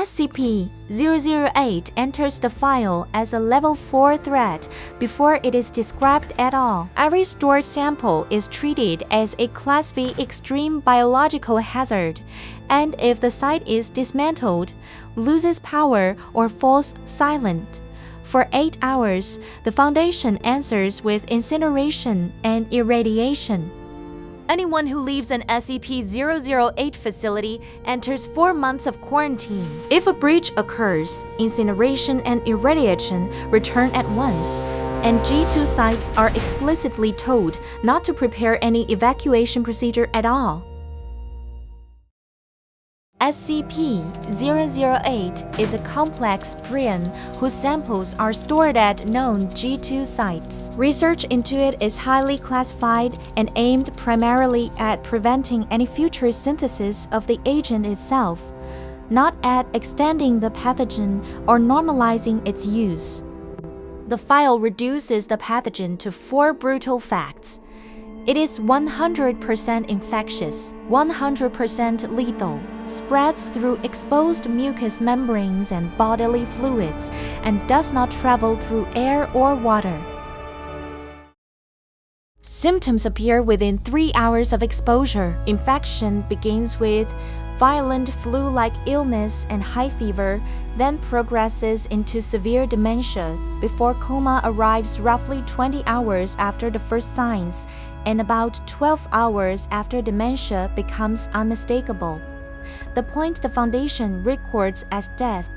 SCP-008 enters the file as a Level 4 threat before it is described at all. Every stored sample is treated as a Class V extreme biological hazard, and if the site is dismantled, loses power, or falls silent. For 8 hours, the Foundation answers with incineration and irradiation. Anyone who leaves an SCP-008 facility enters 4 months of quarantine. If a breach occurs, incineration and irradiation return at once, and G2 sites are explicitly told not to prepare any evacuation procedure at all. SCP-008 is a complex prion whose samples are stored at known G2 sites. Research into it is highly classified and aimed primarily at preventing any future synthesis of the agent itself, not at extending the pathogen or normalizing its use. The file reduces the pathogen to 4 brutal facts. It is 100% infectious, 100% lethal, spreads through exposed mucous membranes and bodily fluids, and does not travel through air or water. Symptoms appear within 3 hours of exposure. Infection begins with violent flu-like illness and high fever, then progresses into severe dementia before coma arrives roughly 20 hours after the first signs, and about 12 hours after dementia becomes unmistakable, the point the Foundation records as death.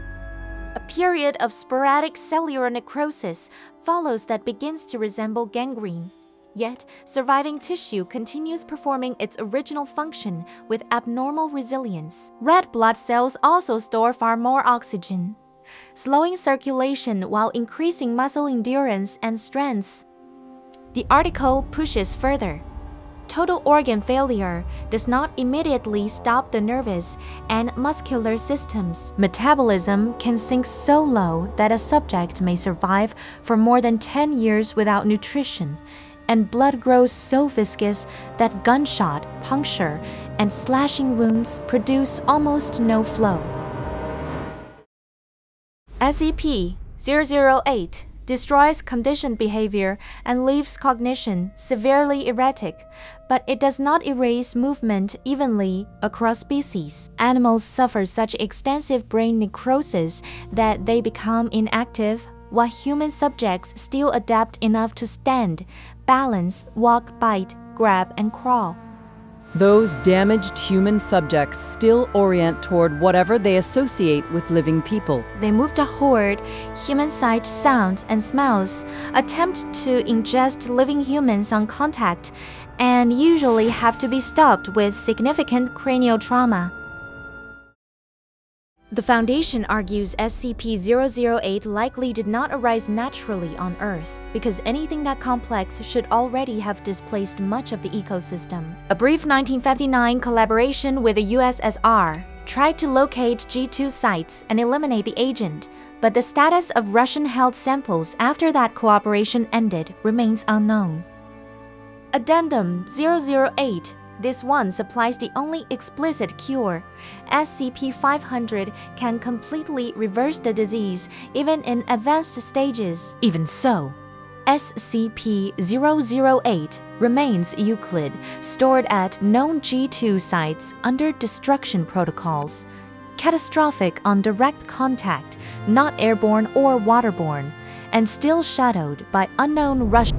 A period of sporadic cellular necrosis follows that begins to resemble gangrene. Yet, surviving tissue continues performing its original function with abnormal resilience. Red blood cells also store far more oxygen, slowing circulation while increasing muscle endurance and strength. The article pushes further. Total organ failure does not immediately stop the nervous and muscular systems. Metabolism can sink so low that a subject may survive for more than 10 years without nutrition, and blood grows so viscous that gunshot, puncture, and slashing wounds produce almost no flow. SCP-008 destroys conditioned behavior and leaves cognition severely erratic, but it does not erase movement evenly across species. Animals suffer such extensive brain necrosis that they become inactive, while human subjects still adapt enough to stand, balance, walk, bite, grab, and crawl. Those damaged human subjects still orient toward whatever they associate with living people. They move to hoard human sight, sounds, and smells, attempt to ingest living humans on contact, and usually have to be stopped with significant cranial trauma. The Foundation argues SCP-008 likely did not arise naturally on Earth, because anything that complex should already have displaced much of the ecosystem. A brief 1959 collaboration with the USSR tried to locate G2 sites and eliminate the agent, but the status of Russian-held samples after that cooperation ended remains unknown. Addendum 008. This one supplies the only explicit cure. SCP-500 can completely reverse the disease, even in advanced stages. Even so, SCP-008 remains Euclid, stored at known G2 sites under destruction protocols. Catastrophic on direct contact, not airborne or waterborne, and still shadowed by unknown Russian